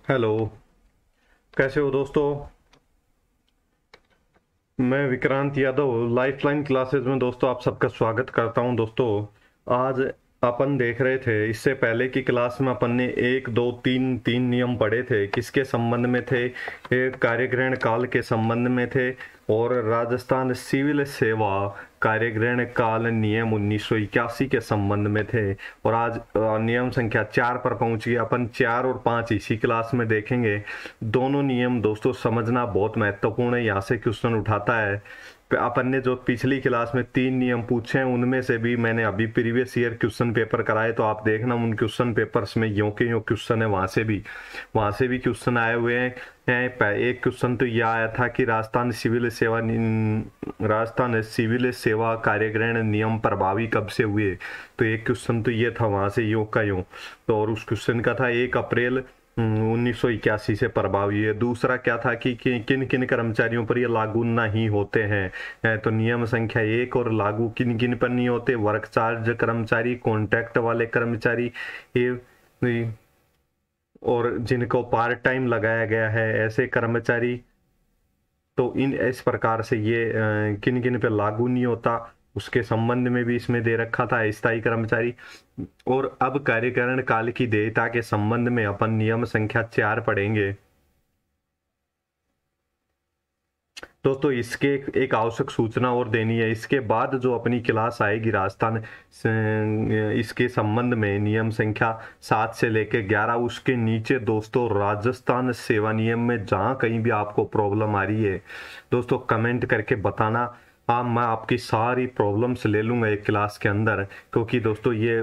Hello. कैसे हो दोस्तों? मैं विक्रांत यादव लाइफलाइन क्लासेस में दोस्तों आप सबका स्वागत करता हूं। दोस्तों आज अपन देख रहे थे, इससे पहले की क्लास में अपन ने एक दो तीन तीन नियम पढ़े थे। किसके संबंध में थे? एक कार्यग्रहण काल के संबंध में थे और राजस्थान सिविल सेवा कार्यग्रहण काल नियम 1981 के संबंध में थे। और आज नियम संख्या 4 पर पहुंच गए। अपन 4 और 5 इसी क्लास में देखेंगे। दोनों नियम दोस्तों समझना बहुत महत्वपूर्ण है, यहाँ से क्वेश्चन उठाता है। अपन ने जो पिछली क्लास में 3 नियम पूछे हैं उनमें से भी मैंने अभी प्रीवियस ईयर क्वेश्चन पेपर कराए, तो आप देखना उन क्वेश्चन पेपर्स में यों के यों क्वेश्चन है। वहां से भी क्वेश्चन आए हुए हैं। एक क्वेश्चन तो यह आया था कि राजस्थान सिविल सेवा कार्यग्रहण नियम प्रभावी कब से हुए। तो एक क्वेश्चन तो ये था वहां से यों का यों। तो और उस क्वेश्चन का था 1 अप्रैल 1981 से प्रभावी है। दूसरा क्या था कि किन किन कर्मचारियों पर ये लागू नहीं होते हैं। तो नियम संख्या 1 और लागू किन किन पर नहीं होते? वर्क चार्ज कर्मचारी, कॉन्ट्रैक्ट वाले कर्मचारी, ये और जिनको पार्ट टाइम लगाया गया है ऐसे कर्मचारी। तो इन इस प्रकार से ये किन किन पे लागू नहीं होता उसके संबंध में भी इसमें दे रखा था, अस्थायी कर्मचारी। और अब कार्यकरण काल की देयता के संबंध में अपन नियम संख्या 4 पढ़ेंगे। दोस्तों इसके एक आवश्यक सूचना और देनी है। इसके बाद जो अपनी क्लास आएगी राजस्थान इसके संबंध में नियम संख्या 7 से लेकर 11, उसके नीचे दोस्तों राजस्थान सेवा नियम में जहाँ कहीं भी आपको प्रॉब्लम आ रही है दोस्तों कमेंट करके बताना। हाँ, मैं आपकी सारी प्रॉब्लम्स ले लूँगा एक क्लास के अंदर, क्योंकि दोस्तों ये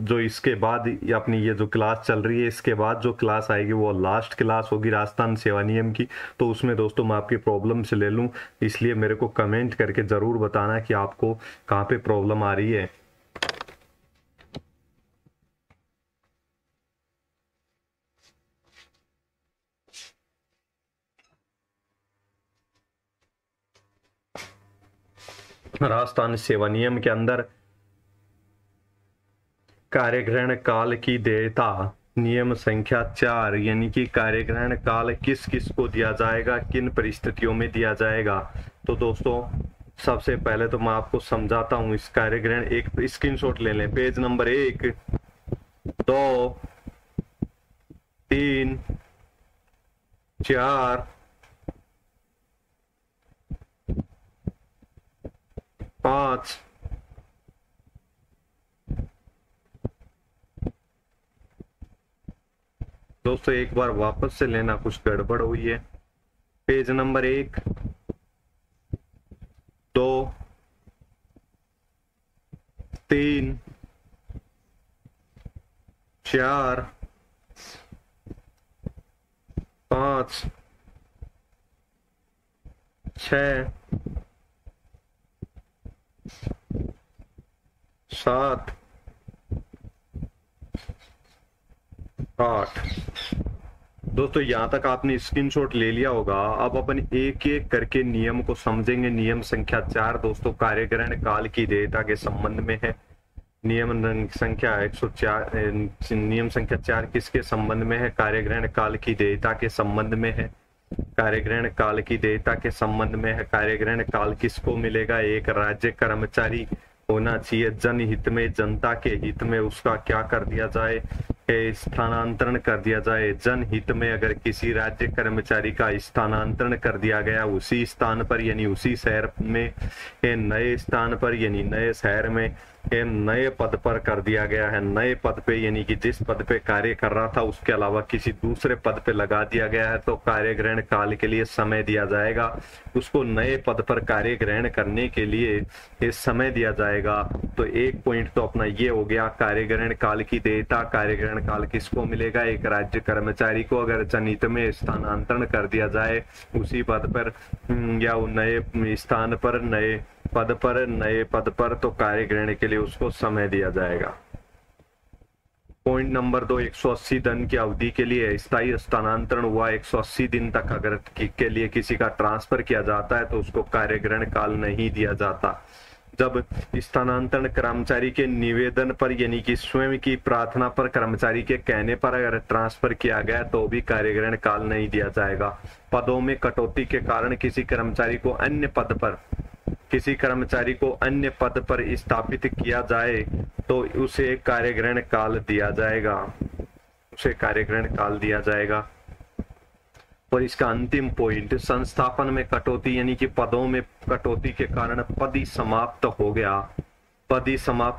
जो इसके बाद अपनी ये जो क्लास चल रही है इसके बाद जो क्लास आएगी वो लास्ट क्लास होगी राजस्थान सेवा नियम की। तो उसमें दोस्तों मैं आपकी प्रॉब्लम्स ले लूँ, इसलिए मेरे को कमेंट करके ज़रूर बताना कि आपको कहाँ पे प्रॉब्लम आ रही है। राजस्थान सेवा नियम के अंदर कार्यग्रहण काल की देयता नियम संख्या 4, यानी कि कार्यग्रहण काल किस किस को दिया जाएगा, किन परिस्थितियों में दिया जाएगा। तो दोस्तों सबसे पहले तो मैं आपको समझाता हूं इस कार्यग्रहण। एक स्क्रीनशॉट ले लें, पेज नंबर 1, 2, 3, 4, 5, दोस्तों एक बार वापस से लेना, कुछ गड़बड़ हुई है। Page number 1, 2, 3, 4, 5, 6, 7, 8। दोस्तों यहाँ तक आपने स्क्रीनशॉट ले लिया होगा। अब अपन एक एक करके नियम को समझेंगे। नियम संख्या 4 दोस्तों कार्यग्रहण काल की देयता के संबंध में है। नियम संख्या 104, नियम संख्या 4 किसके संबंध में है? कार्यग्रहण काल की देयता के संबंध में है। कार्यग्रहण काल की देयता के संबंध में है। कार्यग्रहण काल किसको मिलेगा? एक राज्य कर्मचारी होना चाहिए, जनहित में, जनता के हित में उसका क्या कर दिया जाए, स्थानांतरण कर दिया जाए। जनहित में अगर किसी राज्य कर्मचारी का स्थानांतरण कर दिया गया उसी स्थान पर यानी उसी शहर में, नए स्थान पर यानी नए शहर में, नए पद पर कर दिया गया है। नए पद पे यानी कि जिस पद पे कार्य कर रहा था उसके अलावा किसी दूसरे पद पे लगा दिया गया है, तो कार्यग्रहण काल के लिए समय दिया जाएगा। उसको नए पद पर कार्य ग्रहण करने के लिए ये समय दिया जाएगा। तो एक पॉइंट तो अपना ये हो गया कार्यग्रहण काल की देयता। कार्यग्रहण काल किसको मिलेगा? एक राज्य कर्मचारी को अगर जनहित में स्थानांतरण कर दिया जाए उसी पद पर या नए स्थान पर, नए पद पर, तो कार्यग्रहण के लिए उसको समय दिया जाएगा। पॉइंट नंबर 2, 180 दिन की अवधि के लिए स्थायी स्थानांतरण हुआ। 180 दिन तक अगर के लिए किसी का ट्रांसफर किया जाता है तो उसको कार्यग्रहण काल नहीं दिया जाता। जब स्थानांतरण कर्मचारी के निवेदन पर यानी कि स्वयं की प्रार्थना पर कर्मचारी के कहने पर अगर ट्रांसफर किया गया तो भी कार्यग्रहण काल नहीं दिया जाएगा। पदों में कटौती के कारण किसी कर्मचारी को अन्य पद पर स्थापित किया जाए तो उसे कार्यग्रहण काल दिया जाएगा। और इसका अंतिम पॉइंट, संस्थापन में कटौती यानी कि पदों में कटौती के कारण पद ही समाप्त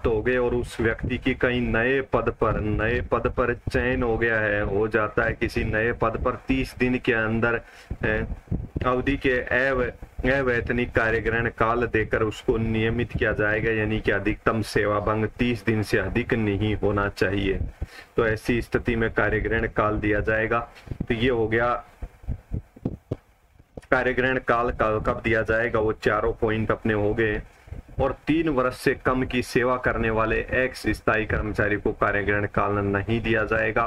हो गए और उस व्यक्ति की कहीं नए पद पर चयन हो जाता है किसी नए पद पर 30 दिन के अंदर अवधि के अवैतनिक कार्यग्रहण काल देकर उसको नियमित किया जाएगा, यानी कि अधिकतम सेवा भंग 30 दिन से अधिक नहीं होना चाहिए। तो ऐसी स्थिति में कार्यग्रहण काल दिया जाएगा। तो ये हो गया कार्यग्रहण काल कब दिया जाएगा, वो चारों पॉइंट अपने हो गए। और 3 वर्ष से कम की सेवा करने वाले एक्स स्थायी कर्मचारी को कार्यग्रहण काल नहीं दिया जाएगा।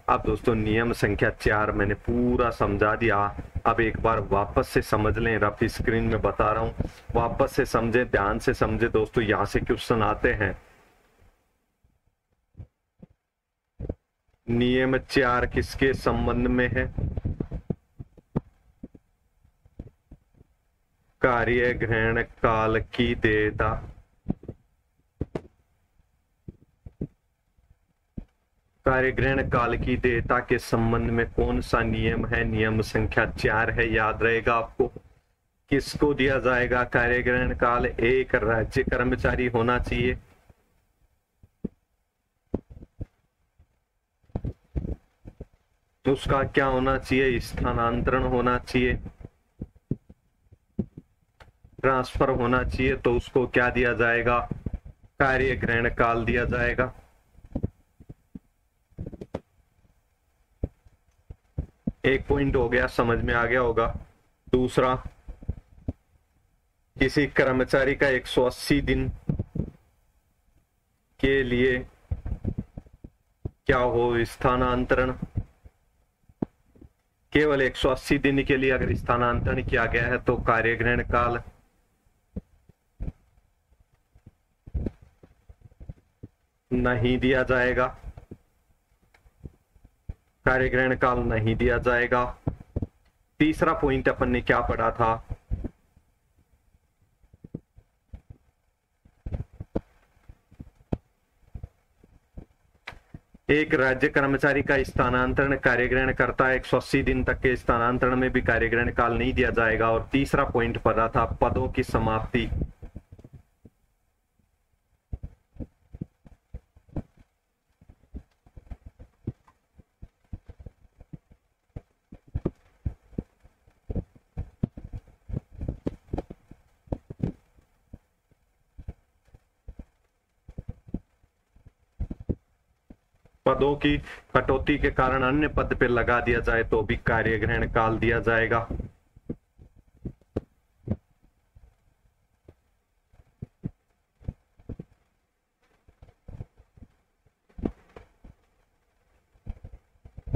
अब दोस्तों नियम संख्या 4 मैंने पूरा समझा दिया। अब एक बार वापस से समझ लें, रफ स्क्रीन में बता रहा हूं, वापस से समझे, ध्यान से समझे दोस्तों। यहां से क्वेश्चन आते हैं। नियम 4 किसके संबंध में है? कार्यग्रहण काल की देयता। कार्यग्रहण काल की देयता के संबंध में कौन सा नियम है? नियम संख्या 4 है, याद रहेगा आपको। किसको दिया जाएगा कार्यग्रहण काल? एक राज्य कर्मचारी होना चाहिए, उसका क्या होना चाहिए? स्थानांतरण होना चाहिए, ट्रांसफर होना चाहिए, तो उसको क्या दिया जाएगा? कार्यग्रहण काल दिया जाएगा। एक पॉइंट हो गया, समझ में आ गया होगा। दूसरा, किसी कर्मचारी का 180 दिन के लिए क्या हो? स्थानांतरण। केवल 180 दिन के लिए अगर स्थानांतरण किया गया है तो कार्यग्रहण काल नहीं दिया जाएगा, कार्यग्रहण काल नहीं दिया जाएगा। तीसरा पॉइंट अपन ने क्या पढ़ा था? एक राज्य कर्मचारी का स्थानांतरण कार्यग्रहण करता है 180 दिन तक के स्थानांतरण में भी कार्यग्रहण काल नहीं दिया जाएगा। और तीसरा पॉइंट पढ़ा था पदों की समाप्ति। पदों की कटौती के कारण अन्य पद पे लगा दिया जाए तो भी कार्यग्रहण काल दिया जाएगा।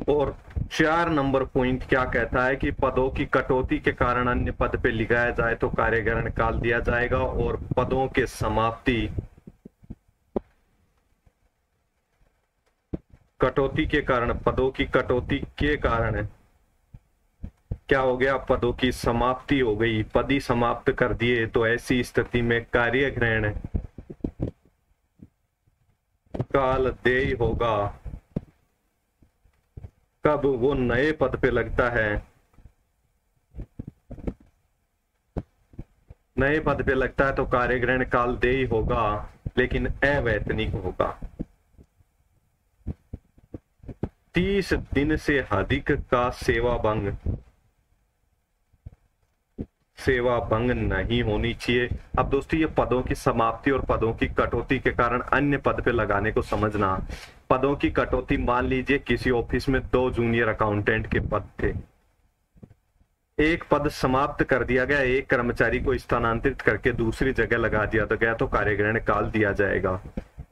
और 4 नंबर पॉइंट क्या कहता है कि पदों की कटौती के कारण अन्य पद पे लिखाया जाए तो कार्यग्रहण काल दिया जाएगा। और पदों के समाप्ति कटौती के कारण, पदों की कटौती के कारण क्या हो गया? पदों की समाप्ति हो गई, पद ही समाप्त कर दिए। तो ऐसी स्थिति में कार्यग्रहण काल देय होगा। कब? वो नए पद पे लगता है, नए पद पे लगता है तो कार्यग्रहण काल देय होगा, लेकिन अवैतनिक होगा। 30 दिन से अधिक का सेवा भंग नहीं होनी चाहिए। अब दोस्तों ये पदों की समाप्ति और पदों की कटौती के कारण अन्य पद पे लगाने को समझना। पदों की कटौती, मान लीजिए किसी ऑफिस में 2 जूनियर अकाउंटेंट के पद थे, एक पद समाप्त कर दिया गया, एक कर्मचारी को स्थानांतरित करके दूसरी जगह लगा दिया तो गया तो कार्यग्रहण काल दिया जाएगा।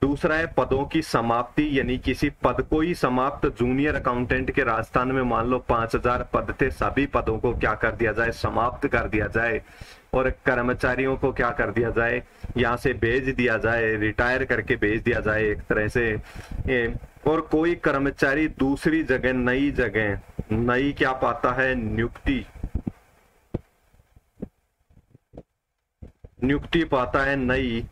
दूसरा है पदों की समाप्ति, यानी किसी पद को ही समाप्त, जूनियर अकाउंटेंट के राजस्थान में मान लो 5000 पद थे, सभी पदों को क्या कर दिया जाए, समाप्त कर दिया जाए और कर्मचारियों को क्या कर दिया जाए, यहाँ से भेज दिया जाए, रिटायर करके भेज दिया जाए एक तरह से। और कोई कर्मचारी दूसरी जगह, नई जगह, नई क्या पाता है, नियुक्ति पाता है नई।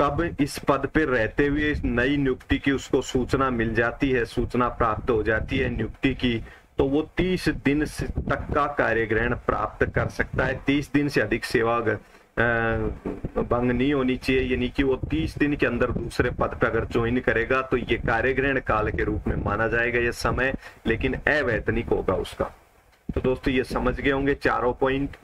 कब, इस पद पे रहते हुए नई नियुक्ति की उसको सूचना मिल जाती है, सूचना प्राप्त हो जाती है नियुक्ति की, तो वो 30 दिन तक का कार्यग्रहण प्राप्त कर सकता है। 30 दिन से अधिक सेवा भंग नहीं होनी चाहिए, यानी कि वो 30 दिन के अंदर दूसरे पद पे अगर ज्वाइन करेगा तो ये कार्यग्रहण काल के रूप में माना जाएगा ये समय, लेकिन अवैतनिक होगा उसका। तो दोस्तों ये समझ गए होंगे चारों पॉइंट।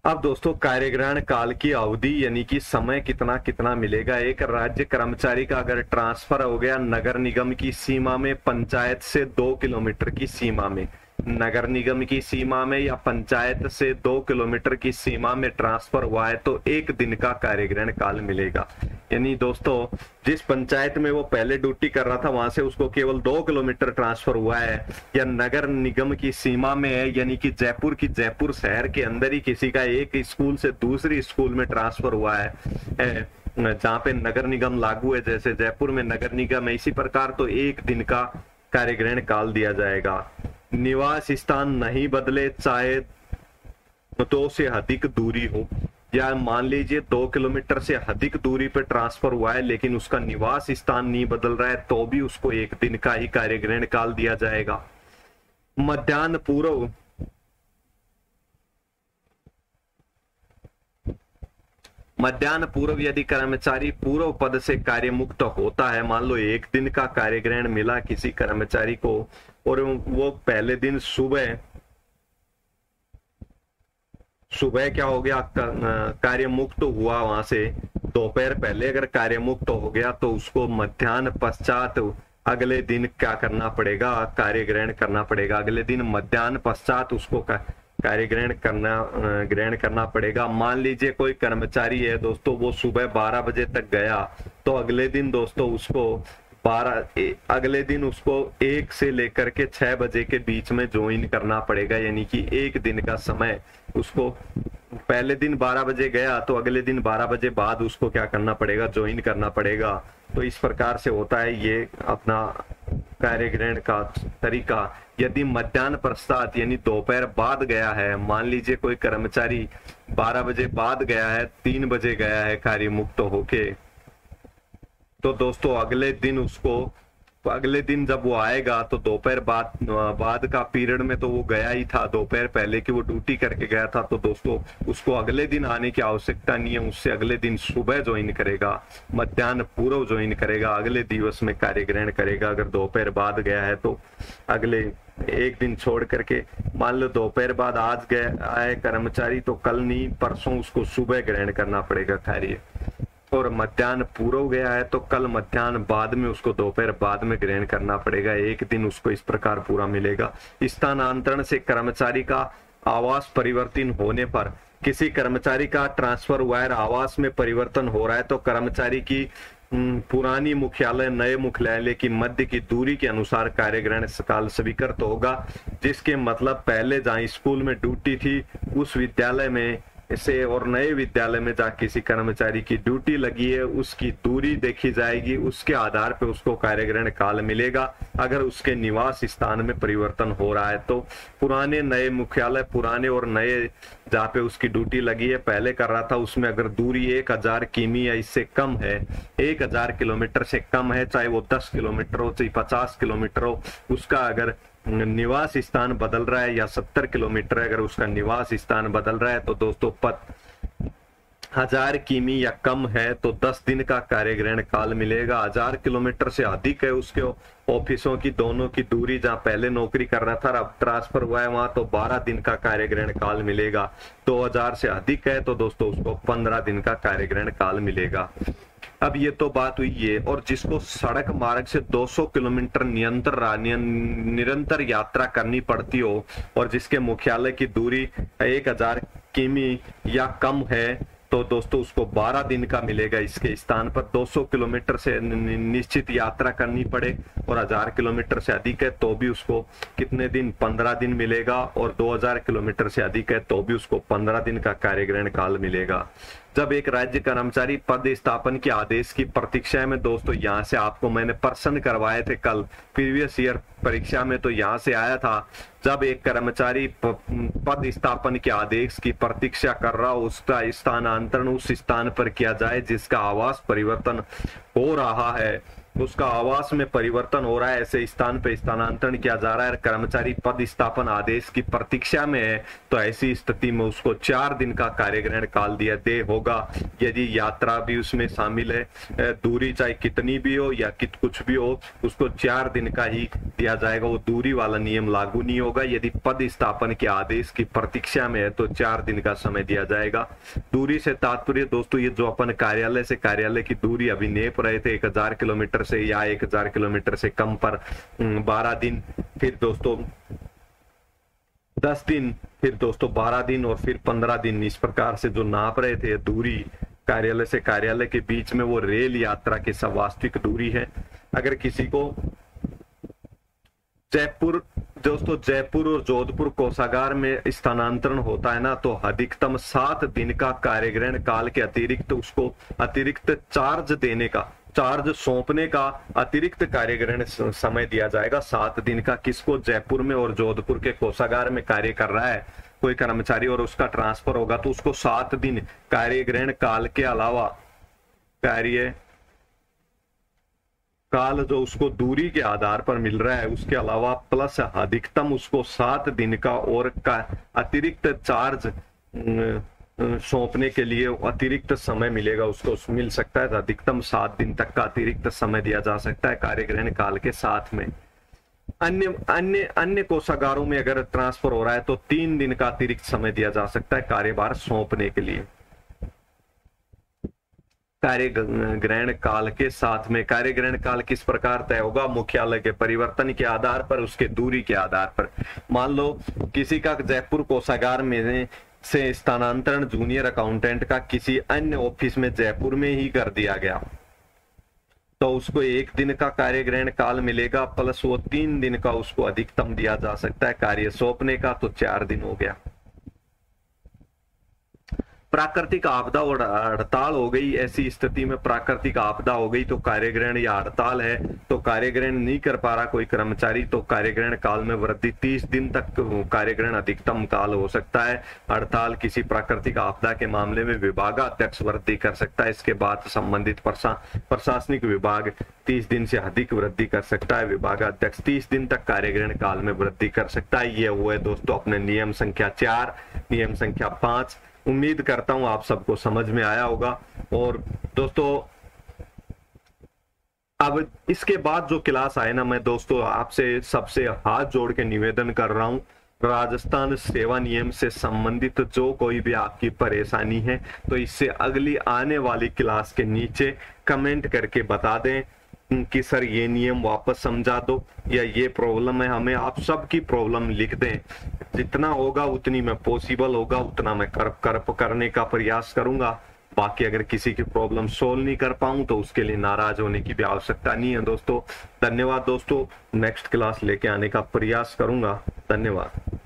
अब दोस्तों कार्यग्रहण काल की अवधि यानी कि समय कितना कितना मिलेगा। एक राज्य कर्मचारी का अगर ट्रांसफर हो गया नगर निगम की सीमा में, पंचायत से 2 किलोमीटर की सीमा में, नगर निगम की सीमा में या पंचायत से 2 किलोमीटर की सीमा में ट्रांसफर हुआ है तो 1 दिन का कार्यग्रहण काल मिलेगा। यानी दोस्तों जिस पंचायत में वो पहले ड्यूटी कर रहा था वहां से उसको केवल 2 किलोमीटर ट्रांसफर हुआ है, या नगर निगम की सीमा में है, यानी कि जयपुर शहर के अंदर ही किसी का एक स्कूल से दूसरी स्कूल में ट्रांसफर हुआ है जहाँ पे नगर निगम लागू है, जैसे जयपुर में नगर निगम है, इसी प्रकार तो 1 दिन का कार्यग्रहण काल दिया जाएगा। निवास स्थान नहीं बदले, चाहे 2 से अधिक दूरी हो, या मान लीजिए 2 किलोमीटर से अधिक दूरी पर ट्रांसफर हुआ है लेकिन उसका निवास स्थान नहीं बदल रहा है तो भी उसको 1 दिन का ही कार्यग्रहण काल दिया जाएगा। मध्याह्न पूर्व यदि कर्मचारी पूर्व पद से कार्य मुक्त होता है, मान लो 1 दिन का कार्यग्रहण मिला किसी कर्मचारी को और वो पहले दिन सुबह क्या हो गया, कार्य मुक्त हुआ, वहां से दोपहर पहले अगर कार्य मुक्त हो गया तो उसको मध्याह्न पश्चात अगले दिन क्या करना पड़ेगा, कार्यग्रहण करना पड़ेगा। अगले दिन मध्याह्न पश्चात उसको कार्यग्रहण ग्रहण करना पड़ेगा। मान लीजिए कोई कर्मचारी है दोस्तों वो सुबह 12 बजे तक गया तो अगले दिन दोस्तों उसको 1 से लेकर के 6 बजे के बीच में ज्वाइन करना पड़ेगा, यानी कि 1 दिन का समय उसको, पहले दिन 12 बजे गया तो अगले दिन 12 बजे बाद उसको क्या करना पड़ेगा, ज्वाइन करना पड़ेगा। तो इस प्रकार से होता है ये अपना कार्यग्रहण का तरीका। यदि मध्याह्न पश्चात यानी दोपहर बाद गया है, मान लीजिए कोई कर्मचारी 12 बजे बाद गया है, 3 बजे गया है कार्य मुक्त होके, तो दोस्तों अगले दिन जब वो आएगा तो दोपहर बाद का पीरियड में तो वो गया ही था, दोपहर पहले की वो ड्यूटी करके गया था, तो दोस्तों उसको अगले दिन आने की आवश्यकता नहीं है, उससे अगले दिन सुबह ज्वाइन करेगा, मध्याह्न पूर्व ज्वाइन करेगा, अगले दिवस में कार्यग्रहण करेगा। अगर दोपहर बाद गया है तो अगले 1 दिन छोड़ करके, मान लो दोपहर बाद आज गया है कर्मचारी तो कल नहीं परसों उसको सुबह ग्रहण करना पड़ेगा कार्य, और मध्याह्न पूर्व गया है तो कल मध्याह्न बाद में उसको दोपहर बाद में ग्रहण करना पड़ेगा। 1 दिन उसको इस प्रकार पूरा मिलेगा। स्थानांतरण से कर्मचारी का आवास परिवर्तन होने पर, किसी कर्मचारी का ट्रांसफर हुआ है, आवास में परिवर्तन हो रहा है तो कर्मचारी की पुरानी मुख्यालय नए मुख्यालय की मध्य की दूरी के अनुसार कार्यग्रहण काल स्वीकृत होगा। जिसके मतलब पहले जहाँ स्कूल में ड्यूटी थी उस विद्यालय में से और नए विद्यालय में जहाँ किसी कर्मचारी की ड्यूटी लगी है उसकी दूरी देखी जाएगी, उसके आधार पर उसको कार्यग्रहण काल मिलेगा। अगर उसके निवास स्थान में परिवर्तन हो रहा है तो पुराने नए मुख्यालय, पुराने और नए जहाँ पे उसकी ड्यूटी लगी है पहले कर रहा था उसमें अगर दूरी 1000 किमी या इससे कम है, 1000 किलोमीटर से कम है, चाहे वो 10 किलोमीटर हो चाहे 50 किलोमीटर हो, उसका अगर निवास स्थान बदल रहा है या 70 किलोमीटर अगर उसका निवास स्थान बदल रहा है तो दोस्तों 1000 किमी या कम है तो 10 दिन का कार्यग्रहण काल मिलेगा। 1000 किलोमीटर से अधिक है उसके ऑफिसों की दोनों की दूरी, जहां पहले नौकरी कर रहा था अब ट्रांसफर हुआ है वहां तो 12 दिन का कार्यग्रहण काल मिलेगा। 2000 से अधिक है तो दोस्तों उसको 15 दिन का कार्यग्रहण काल मिलेगा। अब ये तो बात हुई है। और जिसको सड़क मार्ग से 200 किलोमीटर निरंतर यात्रा करनी पड़ती हो और जिसके मुख्यालय की दूरी 1000 किमी या कम है तो दोस्तों उसको 12 दिन का मिलेगा। इसके स्थान पर 200 किलोमीटर से निश्चित यात्रा करनी पड़े और 1000 किलोमीटर से अधिक है तो भी उसको कितने दिन, 15 दिन मिलेगा, और 2000 किलोमीटर से अधिक है तो भी उसको 15 दिन का कार्यग्रहण काल मिलेगा। जब एक राज्य कर्मचारी पद स्थापन के आदेश की प्रतीक्षा में, दोस्तों यहाँ से आपको मैंने प्रश्न करवाए थे कल प्रीवियस ईयर परीक्षा में, तो यहाँ से आया था, जब एक कर्मचारी पद स्थापन के आदेश की प्रतीक्षा कर रहा हो, उसका स्थानांतरण उस स्थान पर किया जाए जिसका आवास परिवर्तन हो रहा है, उसका आवास में परिवर्तन हो रहा है, ऐसे स्थान पर स्थानांतरण किया जा रहा है, कर्मचारी पद स्थापन आदेश की प्रतीक्षा में है, तो ऐसी स्थिति में उसको 4 दिन का कार्यग्रहण काल दिया दे होगा। यदि यात्रा भी उसमें शामिल है, दूरी चाहे कितनी भी हो या कुछ भी हो, उसको 4 दिन का ही दिया जाएगा, वो दूरी वाला नियम लागू नहीं होगा। यदि पद स्थापन के आदेश की प्रतीक्षा में है तो 4 दिन का समय दिया जाएगा। दूरी से तात्पर्य दोस्तों ये जो अपन कार्यालय से कार्यालय की दूरी अभी नेप रहे थे 1000 किलोमीटर से या 1000 किलोमीटर से कम पर 12 दिन, फिर दोस्तों 10 दिन, फिर दोस्तों 12 दिन और फिर 15 दिन, इस प्रकार से जो नाप रहे थे दूरी कार्यालय से कार्यालय के बीच में, वो रेल यात्रा की सब वास्तविक दूरी है। अगर किसी को जयपुर, दोस्तों जयपुर और जोधपुर कोषागार में स्थानांतरण होता है ना, तो अधिकतम 7 दिन का कार्यग्रहण काल के अतिरिक्त उसको अतिरिक्त चार्ज देने का, चार्ज सौंपने का अतिरिक्त कार्यग्रहण समय दिया जाएगा 7 दिन का। किसको? जयपुर में और जोधपुर के कोषागार में कार्य कर रहा है कोई कर्मचारी और उसका ट्रांसफर होगा तो उसको 7 दिन कार्यग्रहण काल के अलावा कार्य काल जो उसको दूरी के आधार पर मिल रहा है उसके अलावा प्लस अधिकतम उसको 7 दिन का और का अतिरिक्त चार्ज सौंपने के लिए अतिरिक्त समय मिलेगा, उसको मिल सकता है। तो अधिकतम 7 दिन तक का अतिरिक्त समय दिया जा सकता है कार्यग्रहण काल के साथ में। अन्य अन्य अन्य कोषागारों में अगर ट्रांसफर हो रहा है तो 3 दिन का अतिरिक्त समय दिया जा सकता है कार्यभार सौंपने के लिए कार्यग्रहण काल के साथ में। कार्यग्रहण काल किस प्रकार तय होगा? मुख्यालय के परिवर्तन के आधार पर, उसके दूरी के आधार पर। मान लो किसी का जयपुर कोषागार में से स्थानांतरण जूनियर अकाउंटेंट का किसी अन्य ऑफिस में जयपुर में ही कर दिया गया तो उसको 1 दिन का कार्यग्रहण काल मिलेगा प्लस वो 3 दिन का उसको अधिकतम दिया जा सकता है कार्य सौंपने का, तो 4 दिन हो गया। प्राकृतिक आपदा और हड़ताल हो गई, ऐसी स्थिति में प्राकृतिक आपदा हो गई तो कार्यग्रहण या हड़ताल है तो कार्यग्रहण नहीं कर पा रहा कोई कर्मचारी, तो कार्यग्रहण काल में वृद्धि 30 दिन तक कार्यग्रहण अधिकतम काल हो सकता है। हड़ताल किसी प्राकृतिक आपदा के मामले में विभागाध्यक्ष वृद्धि कर सकता है, इसके बाद संबंधित प्रशासनिक विभाग 30 दिन से अधिक वृद्धि कर सकता है। विभागाध्यक्ष 30 दिन तक कार्यग्रहण काल में वृद्धि कर सकता है। ये हुए दोस्तों अपने नियम संख्या 4, नियम संख्या 5। उम्मीद करता हूं आप सबको समझ में आया होगा। और दोस्तों अब इसके बाद जो क्लास आए ना, मैं दोस्तों आपसे सबसे हाथ जोड़ के निवेदन कर रहा हूं, राजस्थान सेवा नियम से संबंधित जो कोई भी आपकी परेशानी है तो इससे अगली आने वाली क्लास के नीचे कमेंट करके बता दें कि सर ये नियम वापस समझा दो या ये प्रॉब्लम है हमें। आप सबकी प्रॉब्लम लिख दें, जितना होगा उतनी मैं पॉसिबल होगा उतना मैं करने का प्रयास करूंगा। बाकी अगर किसी की प्रॉब्लम सोल्व नहीं कर पाऊं तो उसके लिए नाराज होने की भी आवश्यकता नहीं है दोस्तों। धन्यवाद दोस्तों, नेक्स्ट क्लास लेके आने का प्रयास करूंगा। धन्यवाद।